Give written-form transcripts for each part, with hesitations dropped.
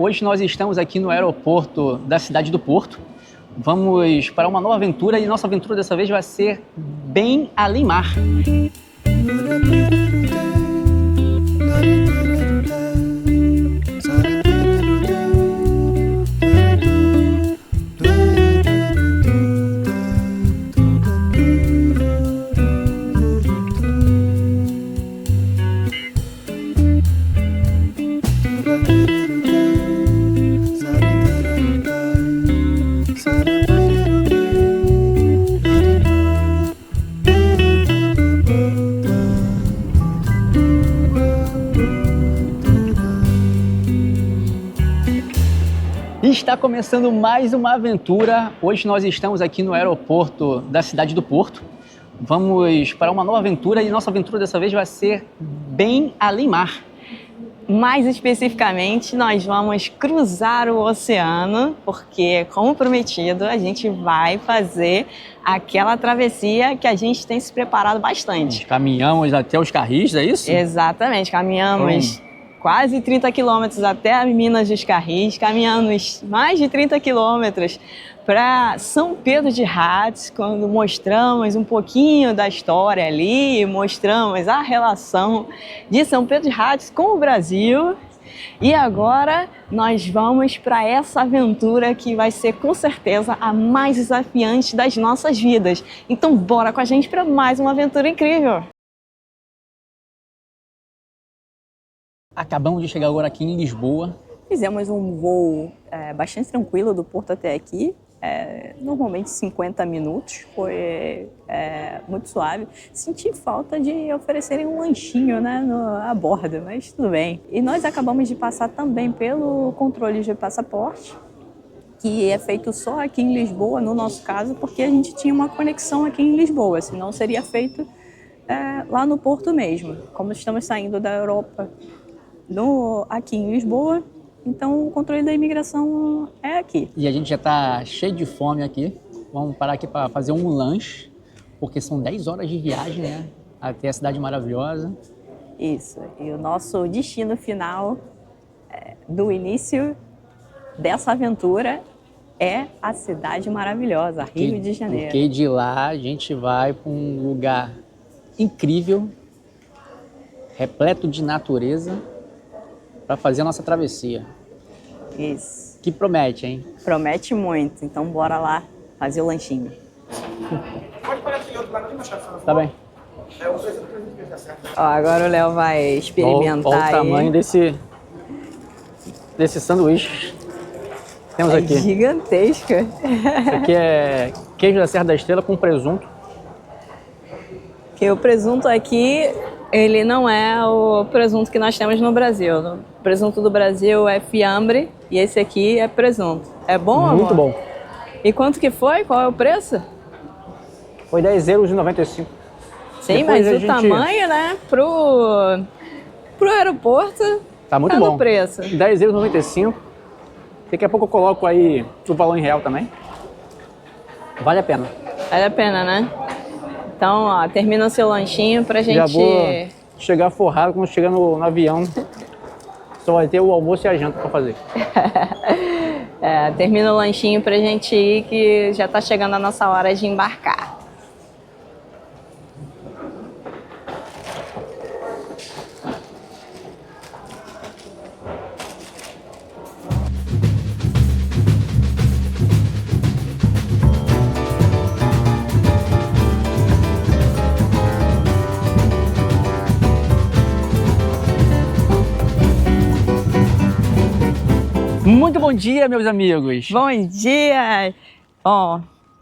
Hoje nós estamos aqui no aeroporto da cidade do Porto. Vamos para uma nova aventura e nossa aventura dessa vez vai ser bem além mar. Está começando mais uma aventura. Hoje nós estamos aqui no aeroporto da cidade do Porto. Vamos para uma nova aventura e nossa aventura dessa vez vai ser bem além mar. Mais especificamente, nós vamos cruzar o oceano, porque, como prometido, a gente vai fazer aquela travessia que a gente tem se preparado bastante. Caminhamos até os Carris, é isso? Exatamente, caminhamos quase 30 quilômetros até Minas dos Carris, caminhamos mais de 30 quilômetros para São Pedro de Rates, quando mostramos um pouquinho da história ali, mostramos a relação de São Pedro de Rates com o Brasil. E agora nós vamos para essa aventura que vai ser com certeza a mais desafiante das nossas vidas. Então bora com a gente para mais uma aventura incrível! Acabamos de chegar agora aqui em Lisboa. Fizemos um voo bastante tranquilo do Porto até aqui, normalmente 50 minutos, foi muito suave. Senti falta de oferecerem um lanchinho, né, a bordo, mas tudo bem. E nós acabamos de passar também pelo controle de passaporte, que é feito só aqui em Lisboa, no nosso caso, porque a gente tinha uma conexão aqui em Lisboa, senão seria feito lá no Porto mesmo. Como estamos saindo da Europa aqui em Lisboa, então o controle da imigração é aqui. E a gente já está cheio de fome aqui. Vamos parar aqui para fazer um lanche, porque são 10 horas de viagem, né? Até a cidade maravilhosa. Isso, e o nosso destino final do início dessa aventura é a cidade maravilhosa, Rio de Janeiro. Porque de lá a gente vai para um lugar incrível, repleto de natureza, para fazer a nossa travessia. Isso. Que promete, hein? Promete muito. Então bora lá fazer o lanchinho. Pode parar aqui outro lado ali, meu chefe, por favor. Tá bem. É o preço do presente que ele tá certo. Ó, agora o Léo vai experimentar. Olha o tamanho desse sanduíche. Temos aqui. Gigantesca. Isso aqui é queijo da Serra da Estrela com presunto. Que o presunto aqui, ele não é o presunto que nós temos no Brasil. O presunto do Brasil é fiambre e esse aqui é presunto. É bom, amor? Muito bom. E quanto que foi? Qual é o preço? Foi 10,95 €. Sim, Depois mas o tamanho, né, pro aeroporto, tá muito no bom. preço. 10,95 €. Daqui a pouco eu coloco aí o valor em real também. Vale a pena. Vale a pena, né? Então, ó, termina o seu lanchinho pra gente... Já vou chegar forrado quando chegar no avião. Só vai ter o almoço e a janta pra fazer. Termina o lanchinho pra gente ir, que já tá chegando a nossa hora de embarcar. Muito bom dia, meus amigos. Bom dia! Ó,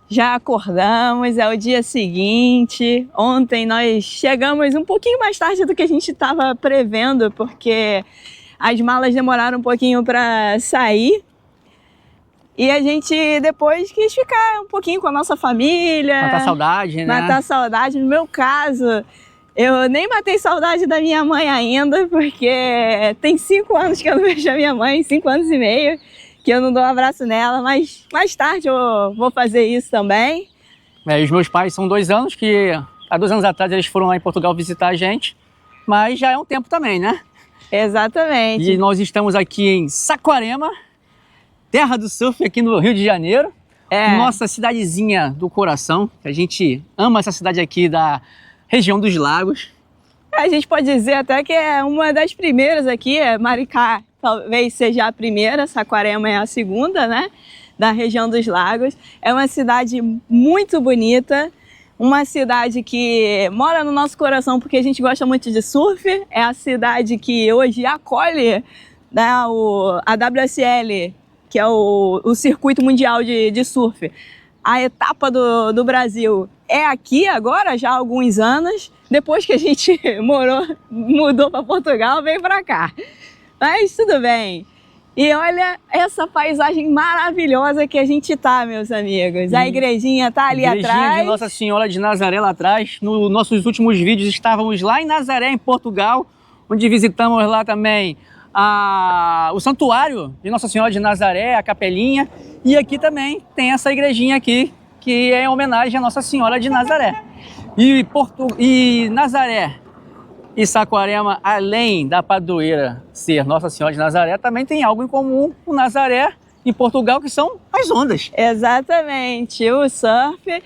já acordamos, é o dia seguinte. Ontem nós chegamos um pouquinho mais tarde do que a gente estava prevendo, porque as malas demoraram um pouquinho para sair. E a gente depois quis ficar um pouquinho com a nossa família. Matar saudade, né? Matar saudade. No meu caso, eu nem matei saudade da minha mãe ainda, porque tem 5 anos que eu não vejo a minha mãe, 5 anos e meio, que eu não dou um abraço nela, mas mais tarde eu vou fazer isso também. Os meus pais são 2 anos, que há 2 anos atrás eles foram lá em Portugal visitar a gente, mas já é um tempo também, né? Exatamente. E nós estamos aqui em Saquarema, terra do surf aqui no Rio de Janeiro. Nossa cidadezinha do coração. A gente ama essa cidade aqui da região dos lagos. A gente pode dizer até que é uma das primeiras aqui, Maricá talvez seja a primeira, Saquarema é a segunda, né? Da região dos lagos. É uma cidade muito bonita, uma cidade que mora no nosso coração porque a gente gosta muito de surf. É a cidade que hoje acolhe, né, a WSL, que é o circuito mundial de surf. A etapa do Brasil é aqui agora, já há alguns anos. Depois que a gente mudou para Portugal, veio para cá. Mas tudo bem. E olha essa paisagem maravilhosa que a gente tá, meus amigos. A igrejinha tá ali atrás. Igrejinha de Nossa Senhora de Nazaré lá atrás. Nos nossos últimos vídeos estávamos lá em Nazaré, em Portugal, onde visitamos lá também o santuário de Nossa Senhora de Nazaré, a capelinha. E aqui também tem essa igrejinha aqui, que é em homenagem à Nossa Senhora de Nazaré. E Nazaré e Saquarema, além da padroeira ser Nossa Senhora de Nazaré, também tem algo em comum com Nazaré em Portugal, que são as ondas. Exatamente, o surf,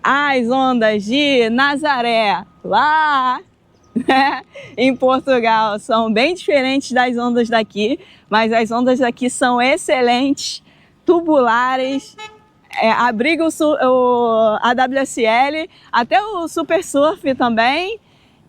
as ondas de Nazaré lá, né, em Portugal são bem diferentes das ondas daqui, mas as ondas daqui são excelentes, tubulares, abriga a WSL, até o Super Surf também.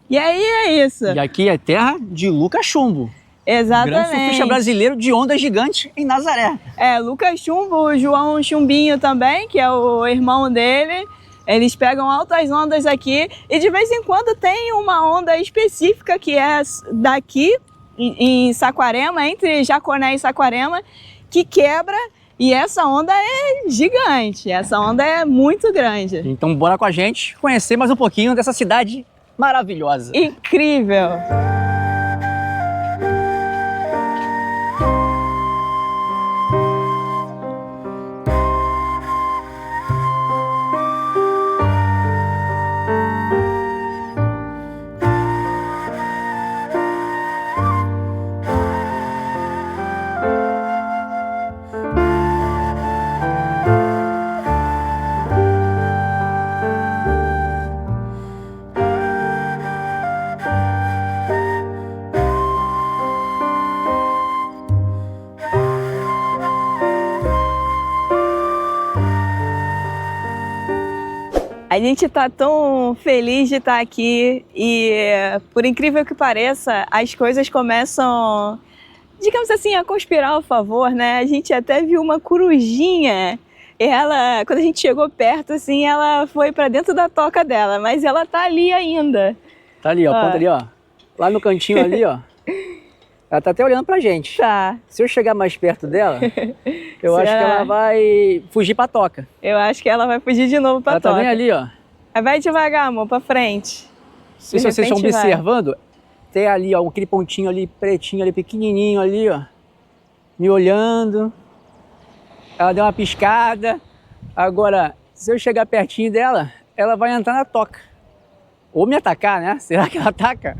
E aí é isso. E aqui é terra de Lucas Chumbo. Exatamente. Grande surfista brasileiro de onda gigante em Nazaré. Lucas Chumbo, o João Chumbinho também, que é o irmão dele. Eles pegam altas ondas aqui e de vez em quando tem uma onda específica que é daqui, em Saquarema, entre Jaconé e Saquarema, que quebra. E essa onda é gigante, essa onda é muito grande. Então bora com a gente conhecer mais um pouquinho dessa cidade maravilhosa. Incrível! A gente está tão feliz de estar aqui e, por incrível que pareça, as coisas começam, digamos assim, a conspirar ao favor, né? A gente até viu uma corujinha e ela, quando a gente chegou perto, assim, ela foi para dentro da toca dela, mas ela tá ali ainda. Tá ali, ó, ponta ali, ó. Lá no cantinho ali, ó. Ela tá até olhando pra gente. Tá. Se eu chegar mais perto dela, eu acho que ela vai fugir pra toca. Eu acho que ela vai fugir de novo pra toca. Ela tá bem ali, ó. Vai devagar, amor, pra frente. Se vocês estão observando, tem ali, ó, aquele pontinho ali, pretinho ali, pequenininho ali, ó. Me olhando. Ela deu uma piscada. Agora, se eu chegar pertinho dela, ela vai entrar na toca. Ou me atacar, né? Será que ela ataca?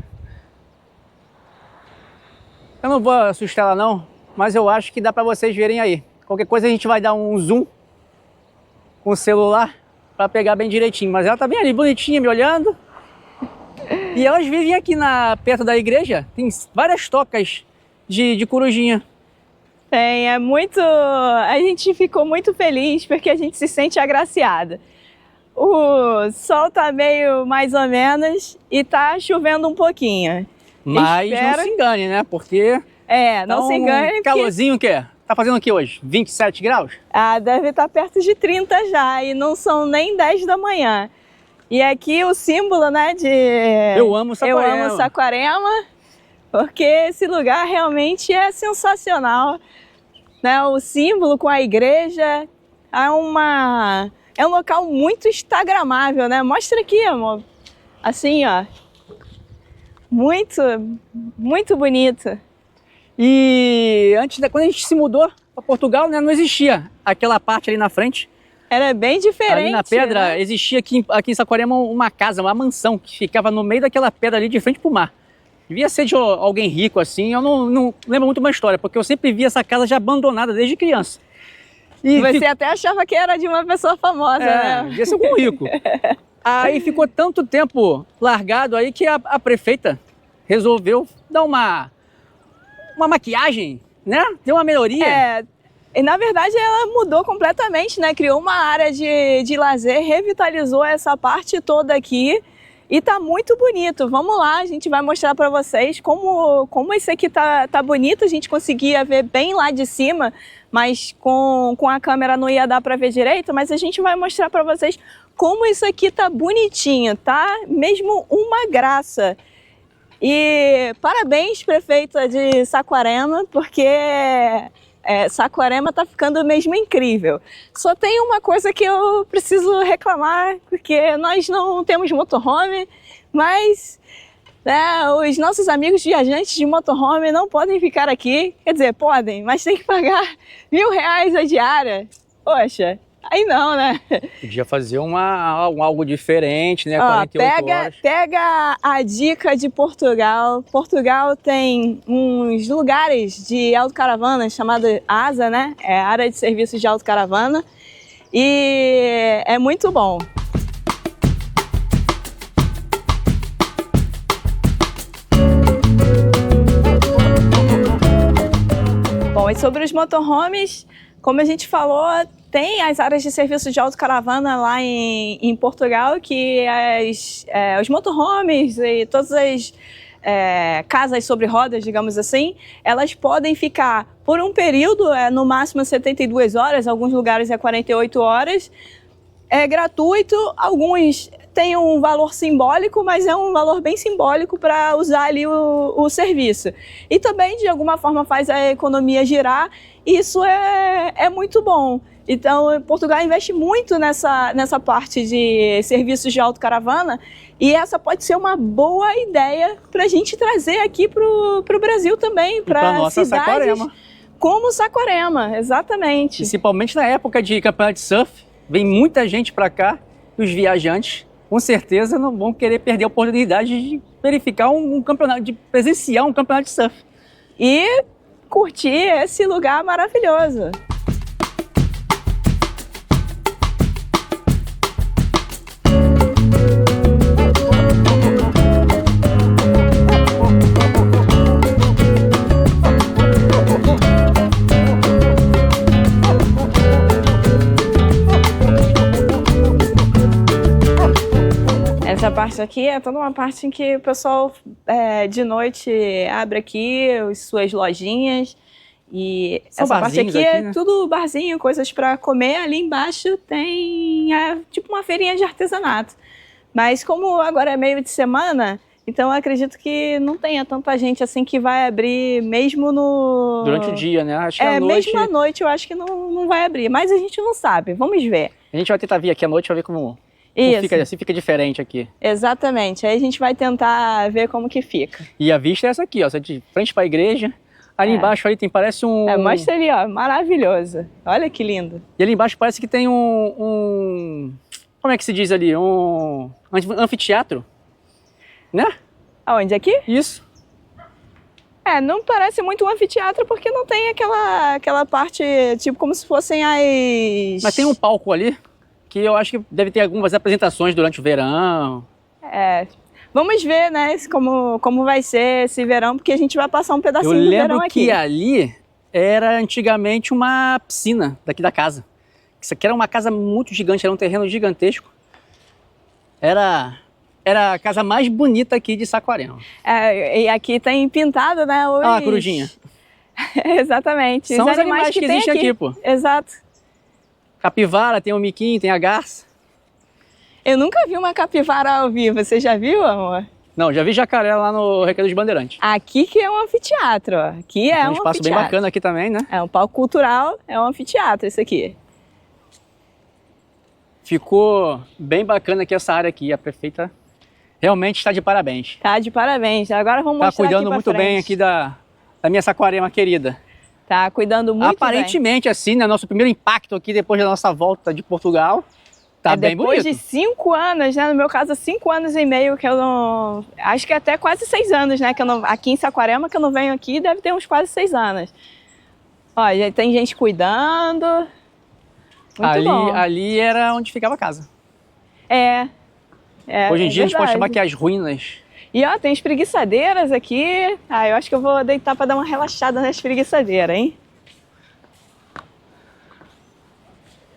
Eu não vou assustar ela não, mas eu acho que dá para vocês verem aí. Qualquer coisa a gente vai dar um zoom com o celular para pegar bem direitinho. Mas ela tá bem ali, bonitinha, me olhando. E elas vivem aqui perto da igreja. Tem várias tocas de corujinha. Tem, é muito... A gente ficou muito feliz porque a gente se sente agraciada. O sol tá meio mais ou menos e tá chovendo um pouquinho. Mas não se engane, né? Porque... não se engane. Calorzinho o quê? Tá fazendo o que hoje? 27 graus? Deve estar perto de 30 já e não são nem 10 da manhã. E aqui o símbolo, né, de... Eu amo Saquarema. Eu amo Saquarema, porque esse lugar realmente é sensacional. Né? O símbolo com a igreja é um local muito instagramável, né? Mostra aqui, amor. Assim, ó. Muito, muito bonito. E quando a gente se mudou para Portugal, né, não existia aquela parte ali na frente. Era bem diferente. Ali na pedra, né? Existia aqui em Saquarema uma casa, uma mansão, que ficava no meio daquela pedra ali de frente para o mar. Devia ser de alguém rico assim, eu não lembro muito uma história, porque eu sempre vi essa casa já abandonada desde criança. E Você até achava que era de uma pessoa famosa, né? devia ser algum rico. Aí ficou tanto tempo largado aí que a prefeita resolveu dar uma maquiagem, né? Deu uma melhoria. E na verdade ela mudou completamente, né? Criou uma área de lazer, revitalizou essa parte toda aqui e tá muito bonito. Vamos lá, a gente vai mostrar para vocês como isso aqui tá bonito. A gente conseguia ver bem lá de cima, mas com a câmera não ia dar para ver direito, mas a gente vai mostrar para vocês como isso aqui tá bonitinho, tá mesmo uma graça. E parabéns, prefeita de Saquarema, porque Saquarema tá ficando mesmo incrível. Só tem uma coisa que eu preciso reclamar, porque nós não temos motorhome, mas os nossos amigos viajantes de motorhome não podem ficar aqui. Quer dizer, podem, mas tem que pagar R$1.000 a diária. Poxa, aí não, né? Podia fazer algo diferente, né? 48 horas. Pega a dica de Portugal. Portugal tem uns lugares de autocaravana chamado ASA, né? É Área de Serviços de Autocaravana. E é muito bom. Bom, e sobre os motorhomes, como a gente falou, tem as áreas de serviço de autocaravana lá em Portugal, que os motorhomes e todas as casas sobre rodas, digamos assim, elas podem ficar por um período, no máximo 72 horas, alguns lugares é 48 horas, é gratuito, alguns têm um valor simbólico, mas é um valor bem simbólico para usar ali o serviço. E também, de alguma forma, faz a economia girar, e isso é muito bom. Então, Portugal investe muito nessa parte de serviços de autocaravana, e essa pode ser uma boa ideia para a gente trazer aqui para o Brasil também, para cidades Saquarema. Como Saquarema, exatamente. Principalmente na época de campeonato de surf, vem muita gente para cá, e os viajantes, com certeza, não vão querer perder a oportunidade de verificar um campeonato, de presenciar um campeonato de surf. E curtir esse lugar maravilhoso. Essa parte aqui é toda uma parte em que o pessoal de noite abre aqui suas lojinhas. E São essa parte aqui é né? tudo barzinho, coisas para comer. Ali embaixo tem tipo uma feirinha de artesanato. Mas como agora é meio de semana, então eu acredito que não tenha tanta gente assim que vai abrir mesmo no... Durante o dia, né? Acho que à noite... mesmo à noite eu acho que não vai abrir. Mas a gente não sabe, vamos ver. A gente vai tentar vir aqui à noite para ver como fica diferente aqui. Exatamente, aí a gente vai tentar ver como que fica. E a vista é essa aqui, ó, você de frente para a igreja. Ali embaixo ali parece um... mostra ali, ó, maravilhoso. Olha que lindo. E ali embaixo parece que tem como é que se diz ali? Um anfiteatro, né? Aonde? Aqui? Isso. Não parece muito um anfiteatro porque não tem aquela parte, tipo, como se fossem as... Mas tem um palco ali, que eu acho que deve ter algumas apresentações durante o verão. Vamos ver, né, como vai ser esse verão, porque a gente vai passar um pedacinho do verão aqui. Eu lembro que ali era antigamente uma piscina daqui da casa. Isso aqui era uma casa muito gigante, era um terreno gigantesco. Era a casa mais bonita aqui de Saquarema. E aqui tem pintado, né, os... Ah, a corujinha. Exatamente. São os animais que existem aqui, pô. Exato. Capivara, tem o miquinho, tem a garça. Eu nunca vi uma capivara ao vivo, você já viu, amor? Não, já vi jacaré lá no Recanto dos Bandeirantes. Aqui que é um anfiteatro, ó. Aqui é um espaço bem bacana aqui também, né? É um palco cultural, é um anfiteatro isso aqui. Ficou bem bacana aqui essa área aqui, a prefeita realmente está de parabéns. Tá de parabéns, agora vamos mostrar aqui pra cuidando muito bem aqui da minha Saquarema querida. Tá cuidando muito Aparentemente, assim, né, nosso primeiro impacto aqui depois da nossa volta de Portugal, Tá bem depois bonito. de 5 anos, né? No meu caso, 5 anos e meio que eu não... Acho que até quase 6 anos, né? Que eu não... Aqui em Saquarema, que eu não venho aqui, deve ter uns quase 6 anos. Ó, já tem gente cuidando. Muito bom. Ali era onde ficava a casa. Hoje em dia a gente pode chamar que é as ruínas. E ó, tem espreguiçadeiras aqui. Ah, eu acho que eu vou deitar para dar uma relaxada na espreguiçadeira, hein?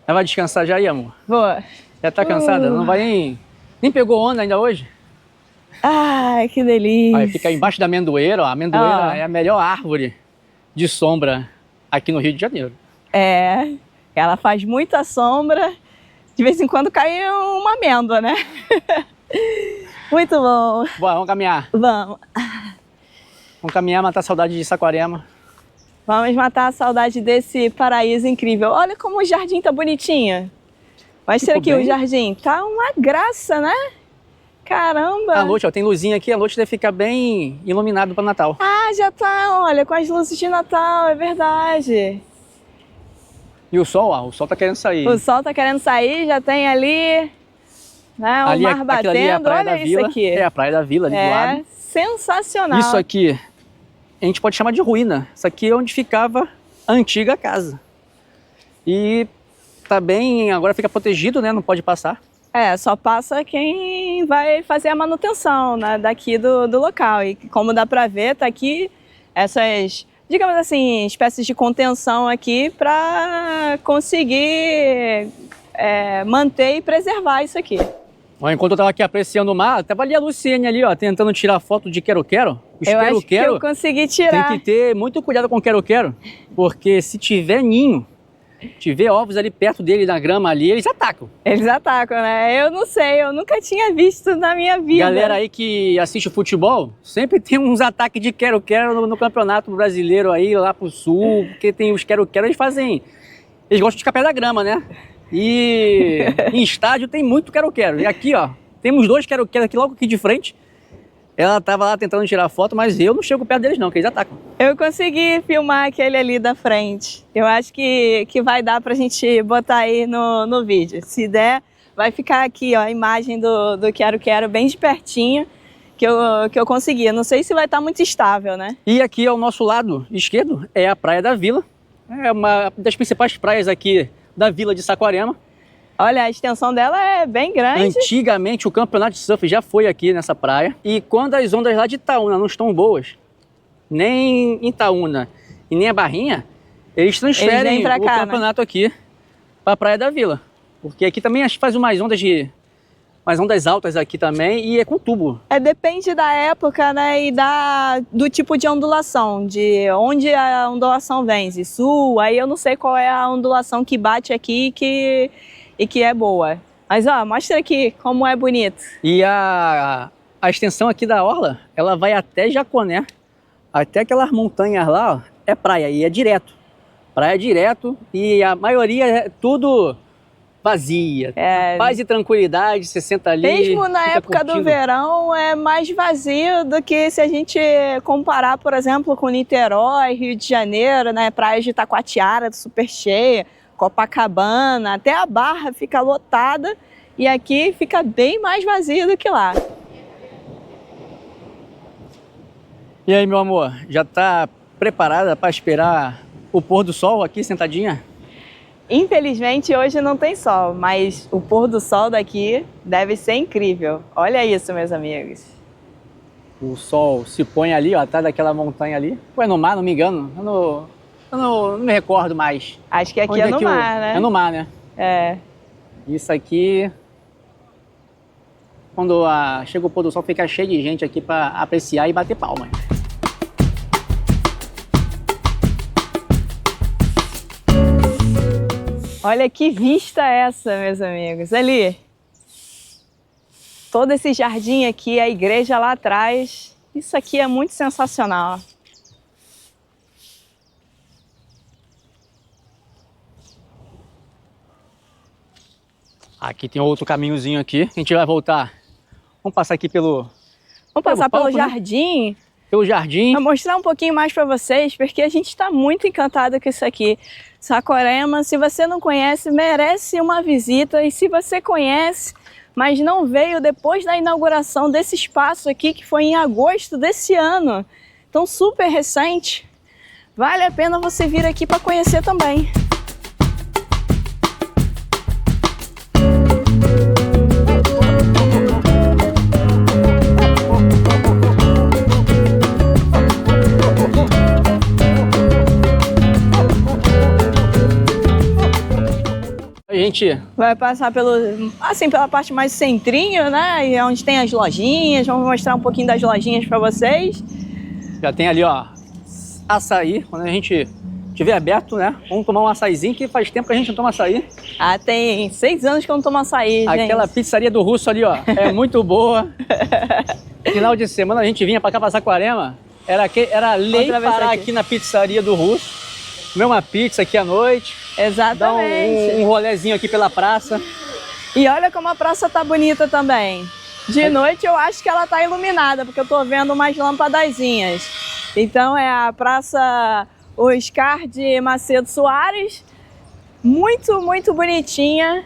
Ela vai descansar já aí, amor? Vou. Já tá cansada? Não vai nem pegou onda ainda hoje? Ai, que delícia. Olha, fica embaixo da amendoeira, ó. A amendoeira é a melhor árvore de sombra aqui no Rio de Janeiro. É, ela faz muita sombra. De vez em quando cai uma amêndoa, né? Muito bom. Bora, vamos caminhar. Vamos. Vamos caminhar, matar a saudade de Saquarema. Vamos matar a saudade desse paraíso incrível. Olha como o jardim tá bonitinho. Mostra aqui o jardim. Tá uma graça, né? Caramba. À noite, ó, tem luzinha aqui. À noite deve ficar bem iluminado para Natal. Ah, já tá, olha, com as luzes de Natal, é verdade. E o sol, ó, o sol tá querendo sair. O sol tá querendo sair, já tem ali, né, o mar batendo. Ali é a Praia olha da isso Vila. aqui. É a Praia da Vila ali do lado. Sensacional. Isso aqui a gente pode chamar de ruína. Isso aqui é onde ficava a antiga casa. E tá bem, agora fica protegido, né? Não pode passar. É, só passa quem vai fazer a manutenção, né, daqui do local. E como dá pra ver, tá aqui essas, digamos assim, espécies de contenção aqui para conseguir manter e preservar isso aqui. Ó, enquanto eu tava aqui apreciando o mar, tava ali a Luciene ali, ó, tentando tirar foto de quero-quero. Os Eu acho que quero-quero eu consegui tirar. tem que ter muito cuidado com o quero-quero, porque se tiver ninho, tiver ovos ali perto dele na grama ali, eles atacam. Eles atacam, né? Eu não sei, eu nunca tinha visto na minha vida. Galera aí que assiste futebol, sempre tem uns ataques de quero-quero no campeonato brasileiro aí, lá pro sul, porque tem os quero-quero, eles gostam de ficar perto da grama, né? E em estádio tem muito quero-quero. E aqui, ó, temos 2 quero-quero aqui logo aqui de frente. Ela tava lá tentando tirar foto, mas eu não chego perto deles não, porque eles atacam. Eu consegui filmar aquele ali da frente. Eu acho que vai dar pra gente botar aí no vídeo. Se der, vai ficar aqui, ó, a imagem do quero-quero bem de pertinho que eu consegui. Não sei se vai estar muito estável, né? E aqui ao nosso lado esquerdo é a Praia da Vila. É uma das principais praias aqui da Vila de Saquarema. Olha, a extensão dela é bem grande. Antigamente o campeonato de surf já foi aqui nessa praia. E quando as ondas lá de Itaúna não estão boas, nem em Itaúna e nem a Barrinha, eles transferem o campeonato aqui para a Praia da Vila. Porque aqui também faz umas ondas altas aqui também e é com tubo. Depende da época, né, e do tipo de ondulação, de onde a ondulação vem, de sul, aí eu não sei qual é a ondulação que bate aqui e que é boa. Mas ó, mostra aqui como é bonito. E a extensão aqui da orla, ela vai até Jaconé, até aquelas montanhas lá, ó, é praia e é direto. Praia direto e a maioria é tudo vazia. Paz e tranquilidade, você senta ali. Mesmo na época do verão é mais vazio do que se a gente comparar, por exemplo, com Niterói, Rio de Janeiro, né? Praia de Itacoatiara, super cheia. Copacabana, até a Barra fica lotada e aqui fica bem mais vazio do que lá. E aí, meu amor, já tá preparada para esperar o pôr do sol aqui sentadinha? Infelizmente hoje não tem sol, mas o pôr do sol daqui deve ser incrível. Olha isso, meus amigos. O sol se põe ali, ó, atrás daquela montanha ali. Ou é no mar, não me engano. Eu não me recordo mais. Acho que aqui é no mar, né? É no mar, né? É. Isso aqui, quando chega o pôr do sol, fica cheio de gente aqui para apreciar e bater palmas. Olha que vista essa, meus amigos. Ali, todo esse jardim aqui, a igreja lá atrás. Isso aqui é muito sensacional. Aqui tem outro caminhozinho aqui, a gente vai voltar. Vamos passar aqui pelo... Vamos passar pelo palco, jardim, né? pelo jardim. Vou mostrar um pouquinho mais para vocês, porque a gente está muito encantado com isso aqui. Saquarema, se você não conhece, merece uma visita. E se você conhece, mas não veio depois da inauguração desse espaço aqui, que foi em agosto desse ano, então super recente, vale a pena você vir aqui para conhecer também. A gente vai passar pela parte mais centrinho, né? E onde tem as lojinhas. Vamos mostrar um pouquinho das lojinhas para vocês. já tem ali, ó, açaí. Quando a gente tiver aberto, né? Vamos tomar um açaizinho, que faz tempo que a gente não toma açaí. Ah, tem 6 anos que eu não tomo açaí, gente. Aquela pizzaria do Russo ali, ó, é muito boa. Final de semana a gente vinha pra cá, pra Saquarema. Era lei parar aqui na pizzaria do Russo. Comer uma pizza aqui à noite. Exatamente. Dar um rolezinho aqui pela praça. E olha como a praça tá bonita também. De noite eu acho que ela tá iluminada, porque eu tô vendo umas lampadazinhas. Então é a Praça Oscar de Macedo Soares. Muito, muito bonitinha.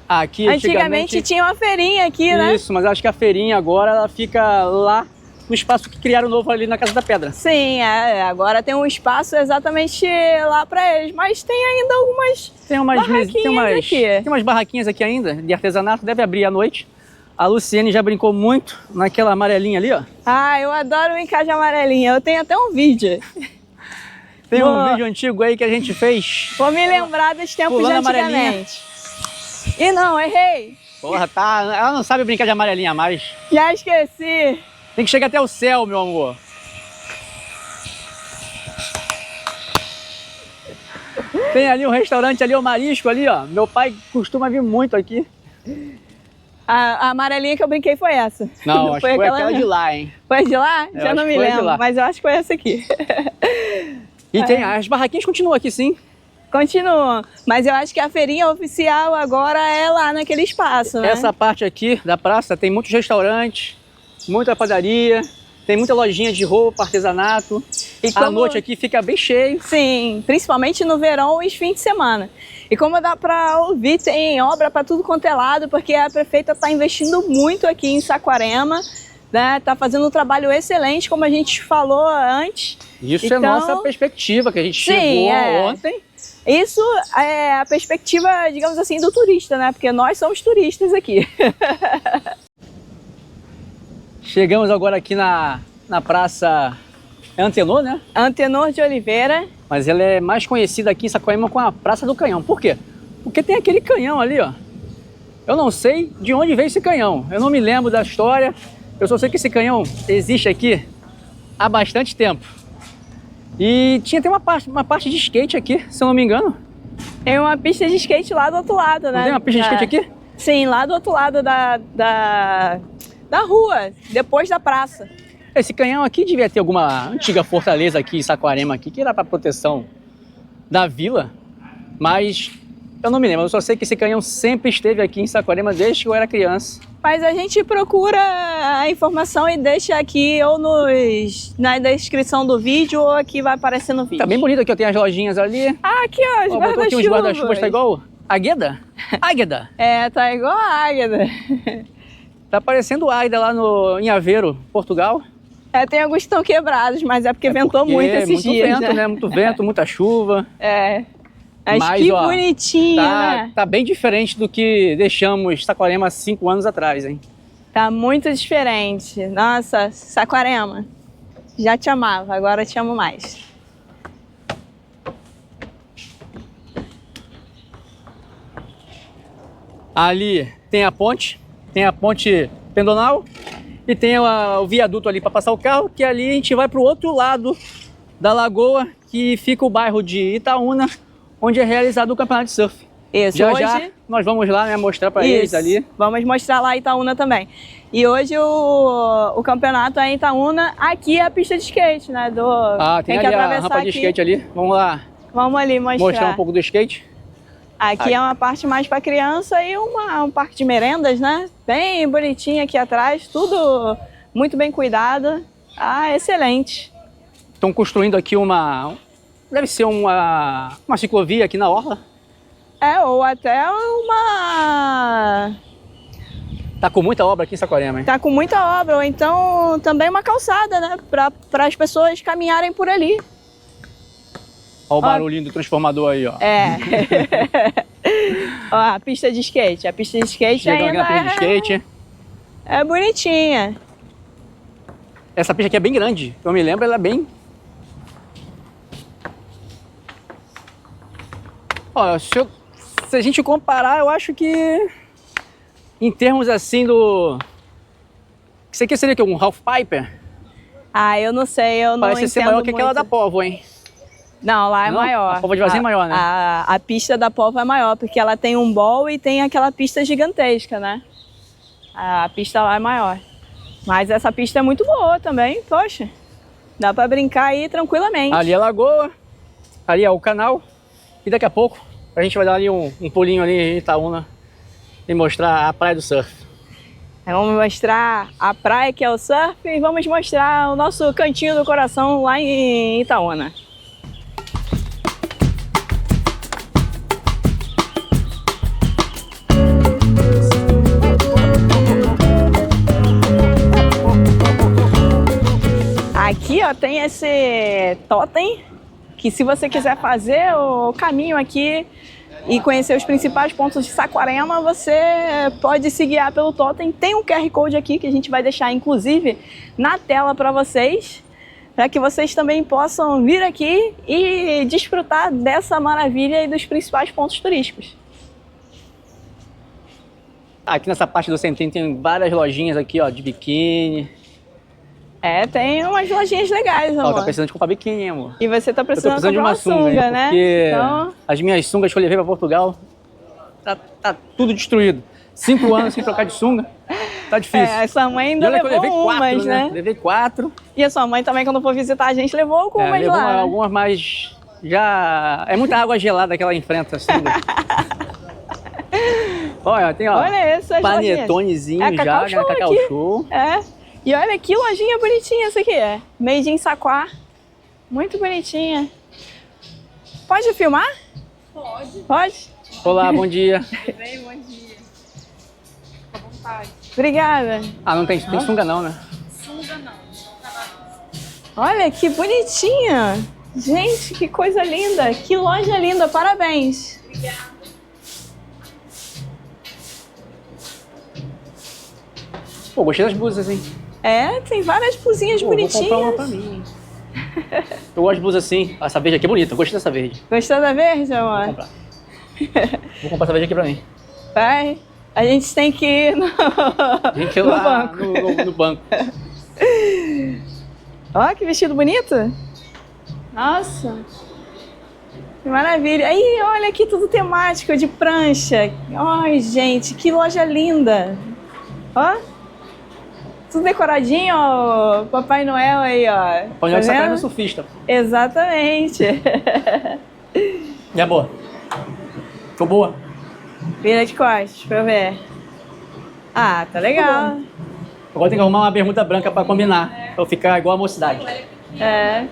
Aqui, antigamente tinha uma feirinha aqui, né? Isso, mas acho que a feirinha agora ela fica lá no espaço que criaram novo ali na Casa da Pedra. Sim, agora tem um espaço exatamente lá para eles, mas tem ainda algumas barraquinhas aqui. Tem umas barraquinhas aqui ainda, de artesanato, deve abrir à noite. A Luciene já brincou muito naquela amarelinha ali, ó. Ah, eu adoro o encaixe amarelinha, eu tenho até um vídeo. Tem um vídeo antigo aí que a gente fez. Vou me lembrar dos tempos de antigamente. E não, errei. Porra, tá, ela não sabe brincar de amarelinha mais. Já esqueci. Tem que chegar até o céu, meu amor. Tem ali um restaurante ali, o Marisco ali, ó. Meu pai costuma vir muito aqui. A amarelinha que eu brinquei foi essa. Não, acho que foi aquela de lá, hein? Foi de lá? Já não me lembro, mas eu acho que foi essa aqui. E tem, as barraquinhas continuam aqui, sim. Continuam, mas eu acho que a feirinha oficial agora é lá naquele espaço, né? Essa parte aqui da praça tem muitos restaurantes, muita padaria, tem muita lojinha de roupa, artesanato. E à noite aqui fica bem cheio. Sim, principalmente no verão e fins de semana. E como dá para ouvir, tem obra para tudo quanto é lado, porque a prefeita está investindo muito aqui em Saquarema, né? Tá fazendo um trabalho excelente, como a gente falou antes. Isso então, é nossa perspectiva, que a gente chegou ontem. Isso é a perspectiva, digamos assim, do turista, né? Porque nós somos turistas aqui. Chegamos agora aqui na praça Antenor, né? Antenor de Oliveira. Mas ela é mais conhecida aqui em Saquarema como a Praça do Canhão. Por quê? Porque tem aquele canhão ali, ó. Eu não sei de onde veio esse canhão. Eu não me lembro da história. Eu só sei que esse canhão existe aqui há bastante tempo. E tinha até uma parte de skate aqui, se eu não me engano. Tem uma pista de skate lá do outro lado, né? Não tem uma pista de skate aqui? Sim, lá do outro lado da rua, depois da praça. Esse canhão aqui devia ter alguma antiga fortaleza aqui em Saquarema, aqui, que era para proteção da vila, mas eu não me lembro. Eu só sei que esse canhão sempre esteve aqui em Saquarema desde que eu era criança. Mas a gente procura a informação e deixa aqui ou na descrição do vídeo ou aqui vai aparecer no vídeo. Tá bem bonito aqui, ó, tem as lojinhas ali. Ah, aqui ó, os guarda-chuvas. Botou aqui uns guarda-chuvas, tá igual Águeda? Águeda. É, tá igual a Águeda. Tá parecendo Águeda lá em Aveiro, Portugal. É, tem alguns que estão quebrados, mas é porque ventou muito esses dias, muito vento, né? Muito vento, muita chuva. É. Mas que bonitinho, né? Tá bem diferente do que deixamos Saquarema 5 anos atrás, hein? Tá muito diferente. Nossa, Saquarema, já te amava, agora te amo mais. Ali tem a ponte pedonal e tem o viaduto ali para passar o carro, que ali a gente vai para o outro lado da lagoa, que fica o bairro de Itaúna, onde é realizado o campeonato de surf. Isso, já hoje nós vamos lá, né, mostrar para eles ali. Vamos mostrar lá Itaúna também. E hoje o campeonato é em Itaúna, aqui é a pista de skate, né? Tem ali a rampa de skate ali, vamos lá. Vamos ali mostrar Um pouco do skate. Aqui é uma parte mais para criança e um parque de merendas, né? Bem bonitinho aqui atrás, tudo muito bem cuidado. Ah, excelente. Estão construindo aqui deve ser uma ciclovia aqui na orla. Ou até uma... Tá com muita obra aqui em Saquarema, hein? Tá com muita obra, ou então também uma calçada, né? Para as pessoas caminharem por ali. Olha o barulhinho do transformador aí, ó. Ó, a pista de skate. A pista de skate Chegando aqui ainda na pista de skate. é bonitinha. Essa pista aqui é bem grande. Eu me lembro, ela é bem... Ó, se a gente comparar, eu acho que... Em termos assim do... Isso aqui seria o quê? Um half piper? Ah, eu não sei, eu não entendo Parece ser maior que aquela muito. da Povo, hein? Não, lá é Não? maior. A Póvoa de Varzim é maior, né? A pista da Povo é maior, porque ela tem um bowl e tem aquela pista gigantesca, né? A pista lá é maior. Mas essa pista é muito boa também, poxa. Dá pra brincar aí tranquilamente. Ali é a lagoa, ali é o canal. E daqui a pouco a gente vai dar ali um pulinho ali em Itaúna e mostrar a praia do surf. Aí vamos mostrar a praia que é o surf e vamos mostrar o nosso cantinho do coração lá em Itaúna. Aqui, ó, tem esse totem que, se você quiser fazer o caminho aqui e conhecer os principais pontos de Saquarema, você pode se guiar pelo totem. Tem um QR Code aqui que a gente vai deixar, inclusive, na tela para vocês, para que vocês também possam vir aqui e desfrutar dessa maravilha e dos principais pontos turísticos. Aqui nessa parte do centro tem várias lojinhas aqui, ó, de biquíni. Tem umas lojinhas legais, Ó, amor. tá precisando de comprar biquíni, amor. E você tá Eu tô precisando precisando de comprar uma sunga, hein, né? porque Então, as minhas sungas que eu levei pra Portugal, tá tudo destruído. 5 anos sem trocar de sunga, tá difícil. a sua mãe ainda E olha que eu levou levei 4, umas, né? Levei 4. E a sua mãe também, quando for visitar a gente, levou algumas Levou lá. algumas, mas já... É muita água gelada que ela enfrenta, assim. Olha, tem, ó, Olha essas panetonezinho lojinhas. já, Cacau Show Cacau aqui. Show. E olha que lojinha bonitinha essa aqui é. Made in Saquá. Muito bonitinha. Pode filmar? Pode. Pode? Olá, bom dia. Bem, bom dia. Fica à vontade. Obrigada. Ah, não tem sunga não, né? Sunga não. Olha que bonitinha. Gente, que coisa linda. Que loja linda. Parabéns. Obrigada. Pô, gostei das blusas, hein? Tem várias blusinhas Pô, vou bonitinhas. comprar uma pra mim. Eu gosto de blusa assim. Essa verde aqui é bonita, eu gostei dessa verde. Gostou da verde, Vou amor? comprar. Vou comprar essa verde aqui pra mim. Vai. A gente tem que ir Tem que ir no lá banco. no banco. Ó, que vestido bonito. Nossa. Que maravilha. Aí, olha aqui tudo temático, de prancha. Ai, gente, que loja linda. Ó. Tudo decoradinho, ó. Papai Noel aí, ó. Papai Noel que vendo? sacanagem surfista. Exatamente. E a boa? Ficou boa? Vira de costas pra eu ver. Ah, tá legal. Agora tem que arrumar uma bermuda branca pra combinar. Pra eu ficar igual a mocidade. É.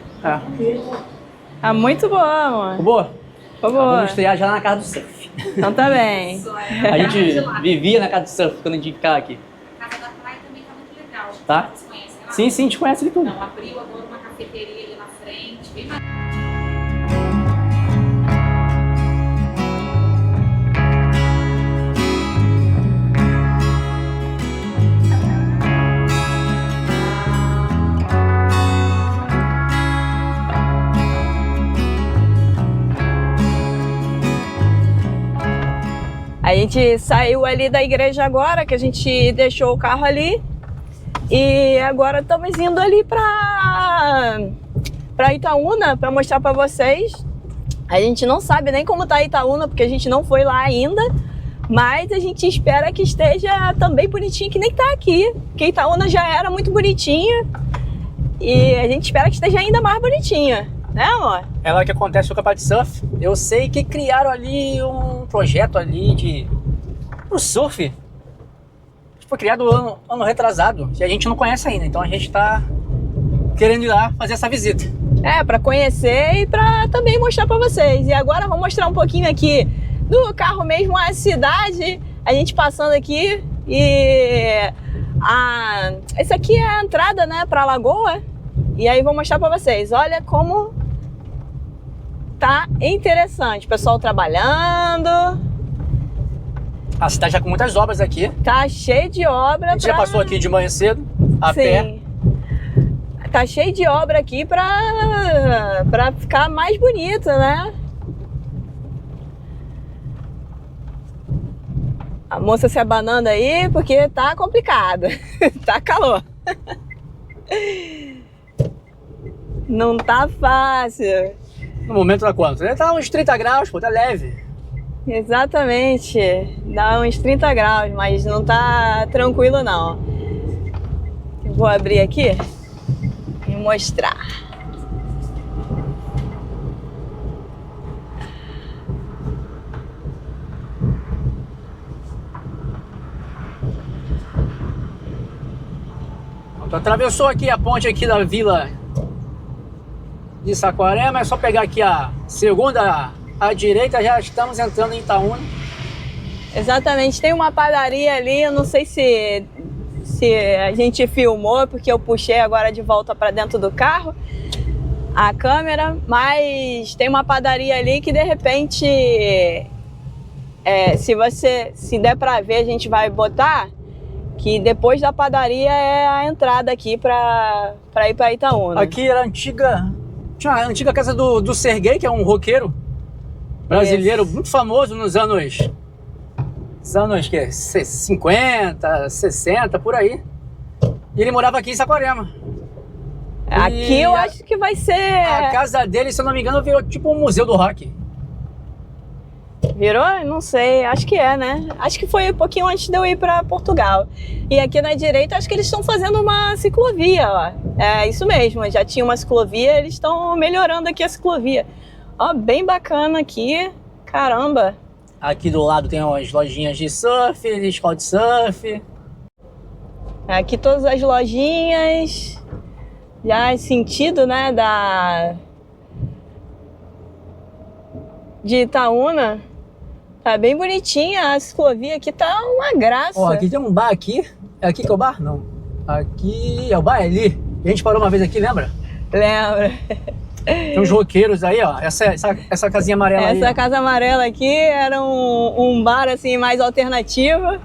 Ah, muito boa, amor. Ficou boa? Ficou boa. Vamos estrear já lá na casa do surf. Então tá bem. A gente vivia na casa do surf quando a gente ficava aqui. A Casa da Praia também tá muito legal. Tá? Vocês conhecem lá? Sim, sim, a gente conhece de tudo. Não, abriu agora uma cafeteria ali na frente. Bem bacana. A gente saiu ali da igreja agora, que a gente deixou o carro ali. E agora estamos indo ali para Itaúna, para mostrar para vocês. A gente não sabe nem como tá Itaúna, porque a gente não foi lá ainda. Mas a gente espera que esteja também bonitinho, que nem tá aqui. Porque Itaúna já era muito bonitinha. E a gente espera que esteja ainda mais bonitinha. Né, amor? É lá que acontece o campeonato de surf. Eu sei que criaram ali um projeto ali pro surf. Foi criado ano retrasado, e a gente não conhece ainda, então a gente tá querendo ir lá fazer essa visita. Para conhecer e para também mostrar para vocês. E agora vou mostrar um pouquinho aqui do carro mesmo, a cidade, a gente passando aqui e esse aqui é a entrada, né, para a lagoa. E aí vou mostrar para vocês. Olha como tá interessante, o pessoal trabalhando. A cidade já com muitas obras aqui. Tá cheio de obra. A gente já passou aqui de manhã cedo, a Sim. pé. Tá cheio de obra aqui pra ficar mais bonita, né? A moça se abanando aí porque tá complicado. Tá calor. Não tá fácil. No momento tá quanto? Tá uns 30 graus, pô, tá leve. Exatamente. Dá uns 30 graus, mas não tá tranquilo não. Eu vou abrir aqui e mostrar. Então, atravessou aqui a ponte aqui da vila de Saquarema, é só pegar aqui a segunda à direita, já estamos entrando em Itaúna. Exatamente, tem uma padaria ali, eu não sei se a gente filmou, porque eu puxei agora de volta para dentro do carro a câmera, mas tem uma padaria ali que de repente, se der para ver, a gente vai botar que depois da padaria é a entrada aqui para ir para Itaúna. Aqui era tinha a antiga casa do Serguei, que é um roqueiro brasileiro muito famoso nos anos que 50, 60, por aí. E ele morava aqui em Saquarema. Aqui eu acho que vai ser... A casa dele, se eu não me engano, virou tipo um museu do rock. Virou? Não sei, acho que é, né? Acho que foi um pouquinho antes de eu ir para Portugal. E aqui na direita, acho que eles estão fazendo uma ciclovia, ó. É isso mesmo, já tinha uma ciclovia, eles estão melhorando aqui a ciclovia. Ó, bem bacana aqui, caramba. Aqui do lado tem umas lojinhas de surf, de escola de surf. Aqui todas as lojinhas, já sentido, né, de Itaúna. Tá bem bonitinha, a ciclovia aqui tá uma graça. Ó, aqui tem um bar aqui. É aqui que é o bar? Não. Aqui é o bar, é ali. A gente parou uma vez aqui, lembra? Lembra. Tem uns roqueiros aí, ó. Essa casinha amarela aí. Essa casa amarela aqui era um bar assim mais alternativo.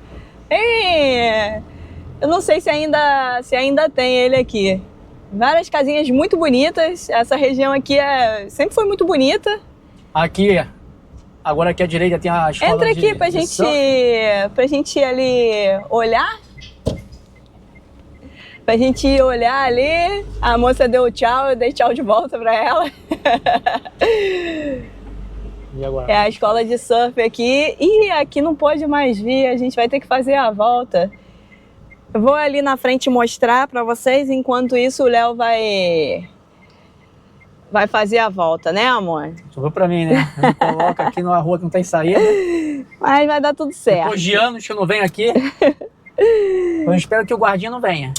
E eu não sei se ainda tem ele aqui. Várias casinhas muito bonitas. Essa região aqui sempre foi muito bonita. Aqui, agora aqui à direita tem a escola Entra aqui pra gente ir ali olhar. Pra gente ir olhar ali. A moça deu tchau, eu dei tchau de volta pra ela. E agora? É a escola de surf aqui. E aqui não pode mais vir, a gente vai ter que fazer a volta. Eu vou ali na frente mostrar pra vocês, enquanto isso o Léo vai fazer a volta, né, amor? Sobrou pra mim, né? Me coloca aqui numa rua que não tem saída. Mas vai dar tudo certo. Depois de anos que eu não venho aqui, eu espero que o guardinha não venha.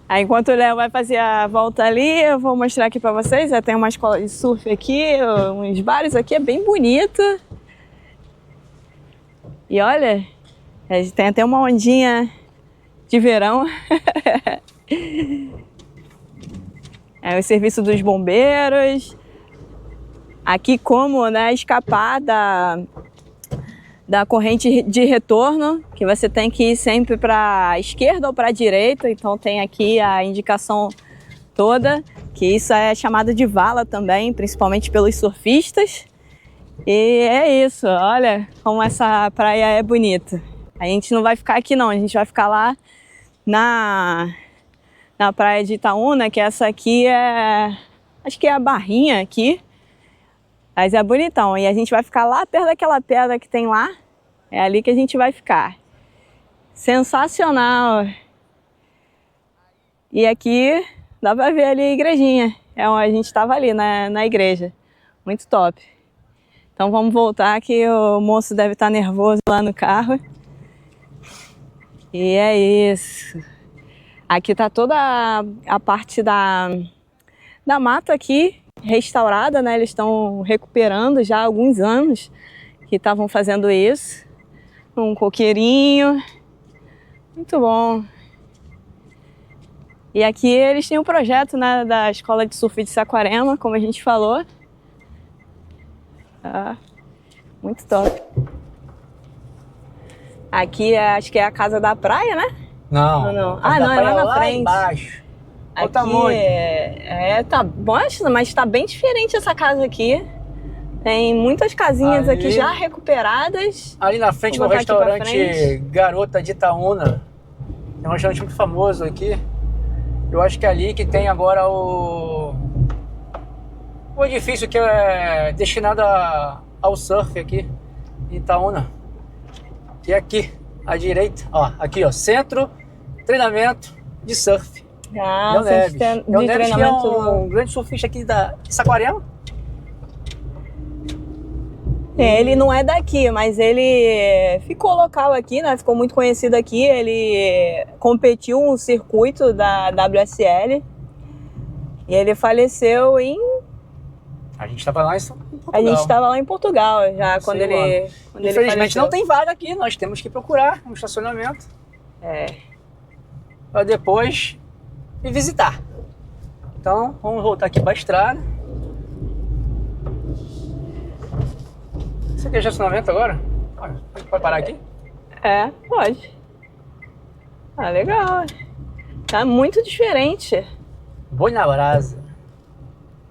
Aí, enquanto o Léo vai fazer a volta ali, eu vou mostrar aqui pra vocês. Já tem uma escola de surf aqui, uns bares aqui, é bem bonito. E olha, tem até uma ondinha de verão. É o serviço dos bombeiros. Aqui como, né, escapar da corrente de retorno, que você tem que ir sempre para a esquerda ou para a direita. Então tem aqui a indicação toda, que isso é chamado de vala também, principalmente pelos surfistas. E é isso, olha como essa praia é bonita. A gente não vai ficar aqui não, a gente vai ficar lá na praia de Itaúna, que essa aqui acho que é a Barrinha aqui, mas é bonitão. E a gente vai ficar lá perto daquela pedra que tem lá, é ali que a gente vai ficar. Sensacional! E aqui dá pra ver ali a igrejinha, a gente estava ali na igreja, muito top. Então vamos voltar que o moço deve estar nervoso lá no carro. E é isso. Aqui tá toda a parte da mata aqui restaurada, né? Eles estão recuperando já há alguns anos que estavam fazendo isso. Um coqueirinho, muito bom. E aqui eles têm um projeto, né, da Escola de Surf de Saquarema, como a gente falou. Muito top. Aqui acho que é a casa da praia, né? Não. Ou não? Mas Ah, dá não, é pra ir lá na frente. embaixo. Olha o Aqui tamanho. tá bom, mas tá bem diferente essa casa aqui. Tem muitas casinhas Ali. aqui já recuperadas. Ali na frente Vou do botar aqui pra restaurante frente. Garota de Itaúna. É um restaurante muito famoso aqui. Eu acho que é ali que tem agora o edifício que é destinado ao surf aqui em Itaúna. E aqui, à direita, ó, aqui ó, Centro Treinamento de Surf. Ah, Léo Neves. de Léo Neves, que é treinamento um grande surfista aqui de Saquarema. Ele não é daqui, mas ele ficou local aqui, né? Ficou muito conhecido aqui. Ele competiu um circuito da WSL e ele faleceu em... A gente estava lá em Portugal. A gente estava lá em Portugal já quando Sei lá. ele Infelizmente faleceu. não tem vaga aqui, nós temos que procurar um estacionamento É. para depois me visitar. Então vamos voltar aqui para a estrada. Você quer estacionamento agora? Pode parar aqui? É, pode. Ah, legal. Tá muito diferente. Boi na brasa.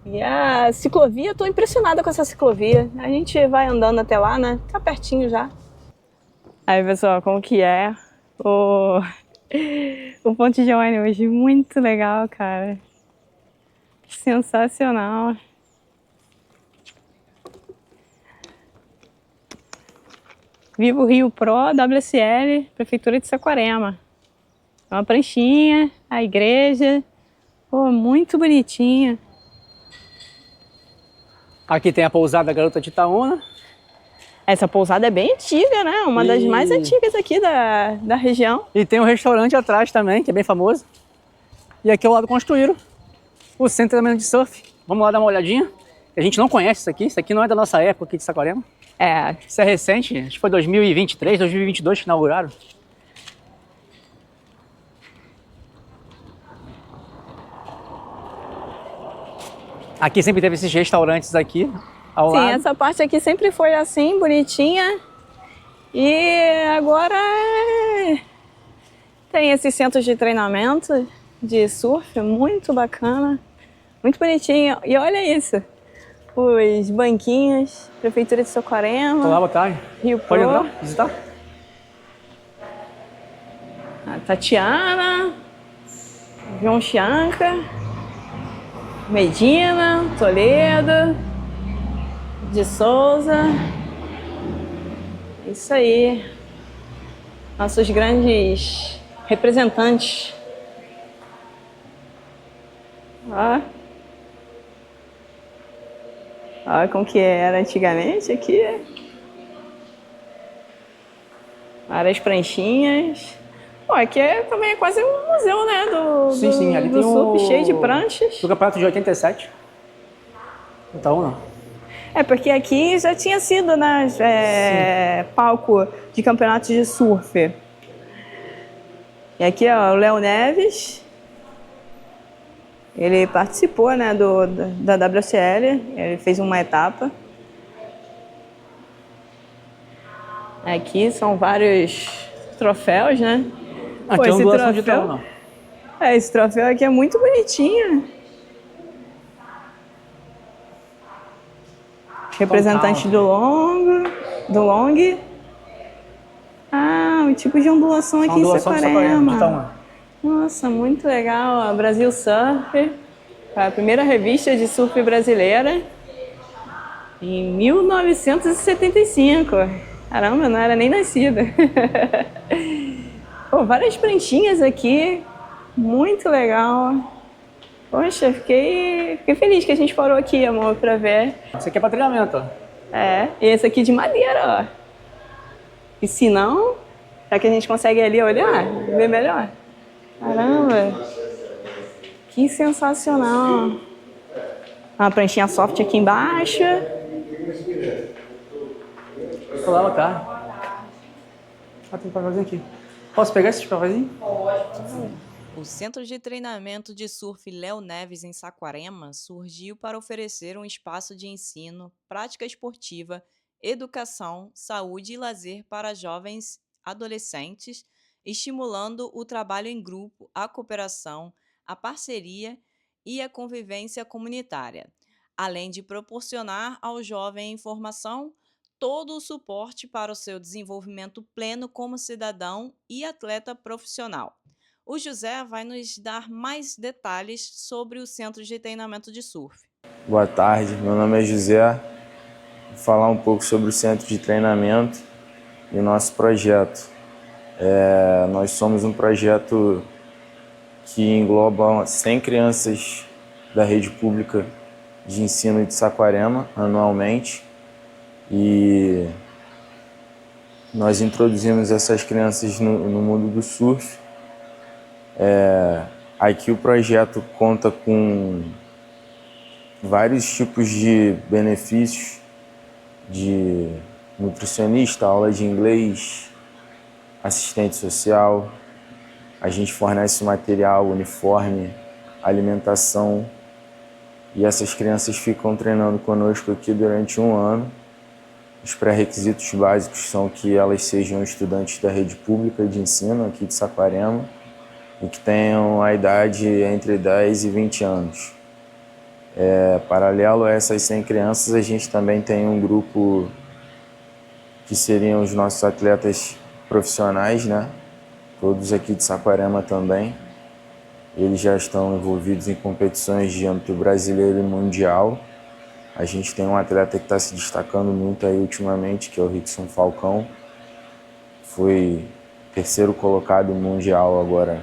E a ciclovia, tô impressionada com essa ciclovia. A gente vai andando até lá, né? Tá pertinho já. Aí, pessoal, como que é o Ponte de ônibus? Muito legal, cara. Sensacional. Vivo Rio Pro, WSL, Prefeitura de Saquarema. Uma pranchinha, a igreja. Pô, muito bonitinha. Aqui tem a pousada Garota de Itaúna. Essa pousada é bem antiga, né? Uma das mais antigas aqui da região. E tem um restaurante atrás também, que é bem famoso. E aqui ao lado construíram o Centro de Treinamento de Surf. Vamos lá dar uma olhadinha. A gente não conhece isso aqui não é da nossa época aqui de Saquarema. É. Isso é recente, acho que foi 2023, 2022 que inauguraram. Aqui sempre teve esses restaurantes aqui ao Sim, lado. essa parte aqui sempre foi assim, bonitinha. E agora tem esses centros de treinamento de surf, muito bacana, muito bonitinho. E olha isso, os banquinhos, Prefeitura de Saquarema. Olá, boa tarde. Rio Pode Pro. entrar, visitar? A Tatiana, João Chianca, Medina, Toledo, de Souza. Isso aí. Nossos grandes representantes. Ó. Olha como que era antigamente aqui. Várias pranchinhas. Pô, aqui também é quase um museu, né? Sim, ali do tem surf, cheio de pranchas. do campeonato de 87. Então, não. É, porque aqui já tinha sido, né, palco de campeonatos de surf. E aqui, ó, o Léo Neves. Ele participou, né, da WSL, ele fez uma etapa. Aqui são vários troféus, né? Aqui é um doação de Itaúna. Esse troféu aqui é muito bonitinho. Representante do long. Ah, o tipo de ondulação aqui em Saquarema. Itaúna. Nossa, muito legal. A Brasil Surf, a primeira revista de surf brasileira, em 1975. Caramba, eu não era nem nascida. Pô, várias pranchinhas aqui, muito legal. Poxa, fiquei feliz que a gente parou aqui, amor, pra ver. Isso aqui é para treinamento, ó. É, e esse aqui de madeira, ó. E se não, será que a gente consegue ali olhar, ver melhor? Caramba! Que sensacional! Uma pranchinha soft aqui embaixo. Olá, boa tarde. Ah, tem um papelzinho aqui. Posso pegar esse papelzinho? O Centro de Treinamento de Surf Léo Neves, em Saquarema, surgiu para oferecer um espaço de ensino, prática esportiva, educação, saúde e lazer para jovens adolescentes, estimulando o trabalho em grupo, a cooperação, a parceria e a convivência comunitária, além de proporcionar ao jovem informação, todo o suporte para o seu desenvolvimento pleno como cidadão e atleta profissional. O José vai nos dar mais detalhes sobre o Centro de Treinamento de Surf. Boa tarde, meu nome é José. Vou falar um pouco sobre o Centro de Treinamento e o nosso projeto. Nós somos um projeto que engloba 100 crianças da rede pública de ensino de Saquarema anualmente. E nós introduzimos essas crianças no mundo do surf. Aqui o projeto conta com vários tipos de benefícios, de nutricionista, aula de inglês, assistente social. A gente fornece material, uniforme, alimentação. E essas crianças ficam treinando conosco aqui durante 1 ano. Os pré-requisitos básicos são que elas sejam estudantes da rede pública de ensino aqui de Saquarema e que tenham a idade entre 10 e 20 anos. Paralelo a essas 100 crianças, a gente também tem um grupo que seriam os nossos atletas profissionais, né? Todos aqui de Saquarema também. Eles já estão envolvidos em competições de âmbito brasileiro e mundial. A gente tem um atleta que está se destacando muito aí ultimamente, que é o Rickson Falcão. Foi 3º colocado mundial agora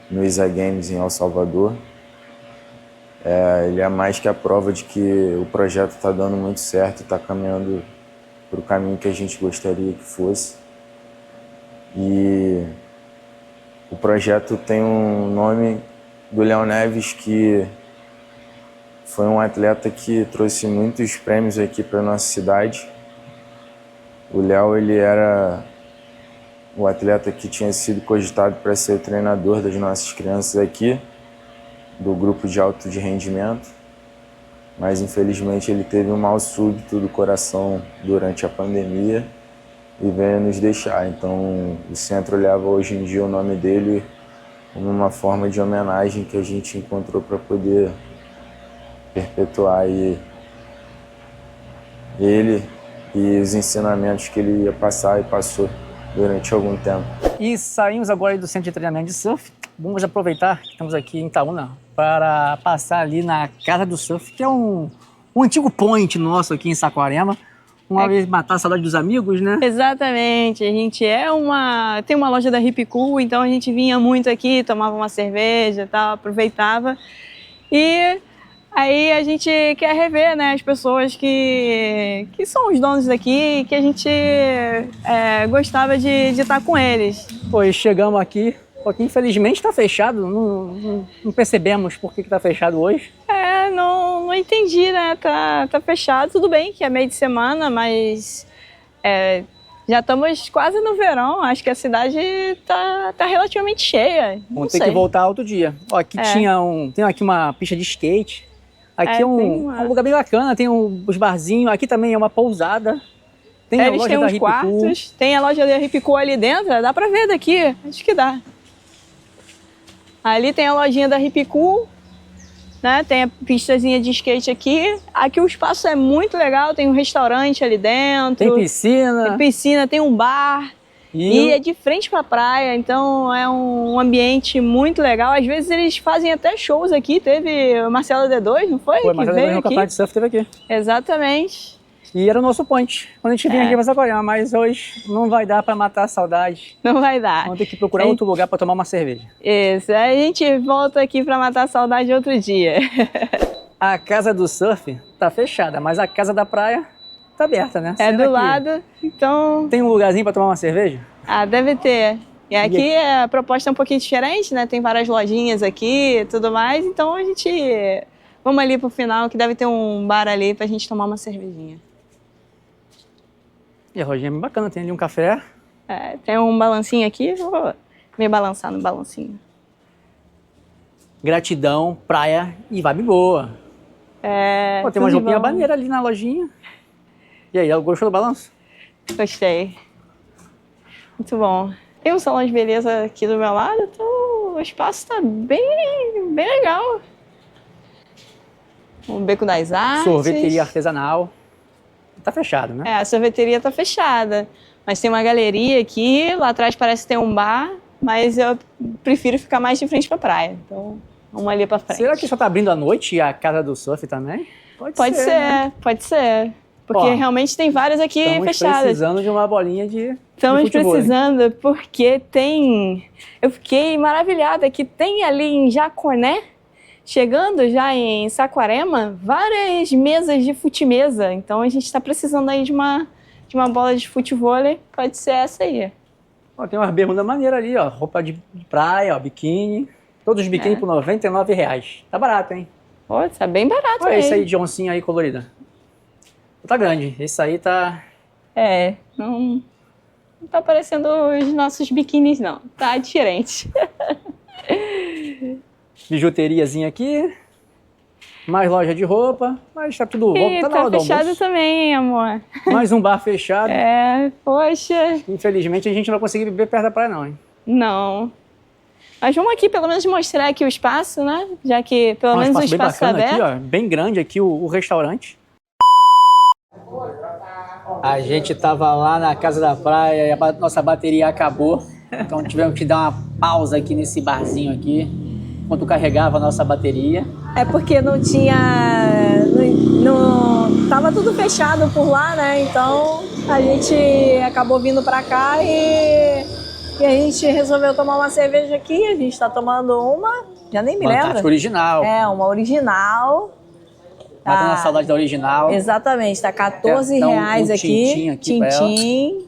no ISA Games em El Salvador. Ele é mais que a prova de que o projeto está dando muito certo e está caminhando para o caminho que a gente gostaria que fosse. E o projeto tem um nome do Léo Neves, que foi um atleta que trouxe muitos prêmios aqui para a nossa cidade. O Léo, ele era o atleta que tinha sido cogitado para ser o treinador das nossas crianças aqui, do grupo de alto de rendimento, mas infelizmente ele teve um mal súbito do coração durante a pandemia e veio nos deixar. Então o centro leva hoje em dia o nome dele como uma forma de homenagem que a gente encontrou para poder perpetuar aí ele e os ensinamentos que ele ia passar e passou durante algum tempo. E saímos agora do Centro de Treinamento de Surf. Vamos aproveitar que estamos aqui em Itaúna para passar ali na Casa do Surf, que é um antigo point nosso aqui em Saquarema. Uma vez matar a saudade dos amigos, né? Exatamente, a gente tem uma loja da Hip Cool, então a gente vinha muito aqui, tomava uma cerveja e tal, aproveitava. E aí a gente quer rever, né, as pessoas que são os donos daqui, que a gente gostava de estar com eles. Pois chegamos aqui, porque infelizmente está fechado, não percebemos por que está fechado hoje. Não entendi, né? Tá fechado, tudo bem que é meio de semana, mas já estamos quase no verão, acho que a cidade tá relativamente cheia. Vamos ter que voltar outro dia. Ó, aqui tem aqui uma pista de skate, aqui é um lugar bem bacana, tem os barzinhos, aqui também é uma pousada. Tem a loja da Hip Cool. Tem a loja da Hip Cool ali dentro, dá pra ver daqui, acho que dá. Ali tem a lojinha da Hip Cool, né? Tem a pistazinha de skate aqui. Aqui o espaço é muito legal, tem um restaurante ali dentro. Tem piscina. Tem um bar. E é de frente pra praia, então é um ambiente muito legal. Às vezes eles fazem até shows aqui. Teve o Marcelo D2, não foi? Foi, Marcelo D2 no Campeonato de Surf teve aqui. Exatamente. E era o nosso point, quando a gente vinha aqui pra Saquarema, mas hoje não vai dar pra matar a saudade. Não vai dar. Vamos ter que procurar outro lugar pra tomar uma cerveja. Isso, aí a gente volta aqui pra matar a saudade outro dia. A Casa do Surf tá fechada, mas a Casa da Praia tá aberta, né? É do lado, então... Tem um lugarzinho pra tomar uma cerveja? Ah, deve ter. E aqui a proposta é um pouquinho diferente, né? Tem várias lojinhas aqui e tudo mais, então a gente... Vamos ali pro final, que deve ter um bar ali pra gente tomar uma cervejinha. E a lojinha é bem bacana, tem ali um café. É, tem um balancinho aqui, vou me balançar no balancinho. Gratidão, praia e vibe boa. É, Pô, tem uma tudo de roupinha bom. maneira ali na lojinha. E aí, gostou do balanço? Gostei. Muito bom. Tem um salão de beleza aqui do meu lado, então o espaço tá bem legal. O Beco das Artes. Sorveteria artesanal. Tá fechado, né? É, a sorveteria tá fechada. Mas tem uma galeria aqui, lá atrás parece ter um bar, mas eu prefiro ficar mais de frente pra praia. Então, vamos ali pra frente. Será que só tá abrindo à noite a casa do surf também? Pode ser, né? pode ser. Porque Ó, realmente tem várias aqui Estamos fechadas. precisando de uma bolinha de Estamos futebol, hein? precisando, porque tem... Eu fiquei maravilhada que tem ali em Jaconé, chegando já em Saquarema, várias mesas de fute-mesa. Então a gente está precisando aí de uma bola de futevôlei, pode ser essa aí. Ó, tem umas bermudas maneiras ali, ó. Roupa de praia, ó, biquíni. Todos os biquíni por R$99. Tá barato, hein? Pô, tá bem barato Olha esse mesmo. aí de oncinha aí colorida. Tá grande. Esse aí tá... É, não tá parecendo os nossos biquínis, não. Tá diferente. Bijuteriazinha aqui. Mais loja de roupa. Mas tá tudo... E tá na tá hora do fechado almoço. também, amor. Mais um bar fechado. É, poxa, Infelizmente a gente não vai conseguir beber perto da praia não, hein? não. Mas vamos aqui pelo menos mostrar aqui o espaço, né? Já que pelo menos o bem espaço tá bacana aberto. aqui, ó. Bem grande aqui o restaurante. A gente tava lá na casa da praia e a nossa bateria acabou. Então tivemos que dar uma pausa aqui nesse barzinho aqui, enquanto carregava a nossa bateria. É porque não tinha... Tava tudo fechado por lá, né? Então a gente acabou vindo pra cá e a gente resolveu tomar uma cerveja aqui. A gente tá tomando uma, já nem me Uma lembro. Antártica original. É, uma original. Matando a saudade da original. Exatamente, tá R$14 Dá um aqui. tintim aqui pra ela. Tintim.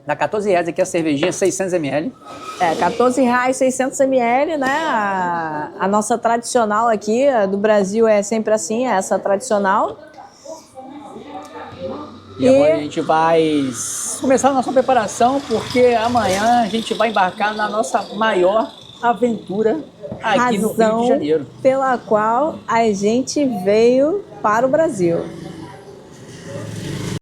Dá R$14 aqui a cervejinha, 600 ml. É, R$14, 600 ml, né? A nossa tradicional aqui, a do Brasil é sempre assim, é essa tradicional. E agora a gente vai começar a nossa preparação, porque amanhã a gente vai embarcar na nossa maior aventura aqui no Rio de Janeiro. Pela qual a gente veio para o Brasil.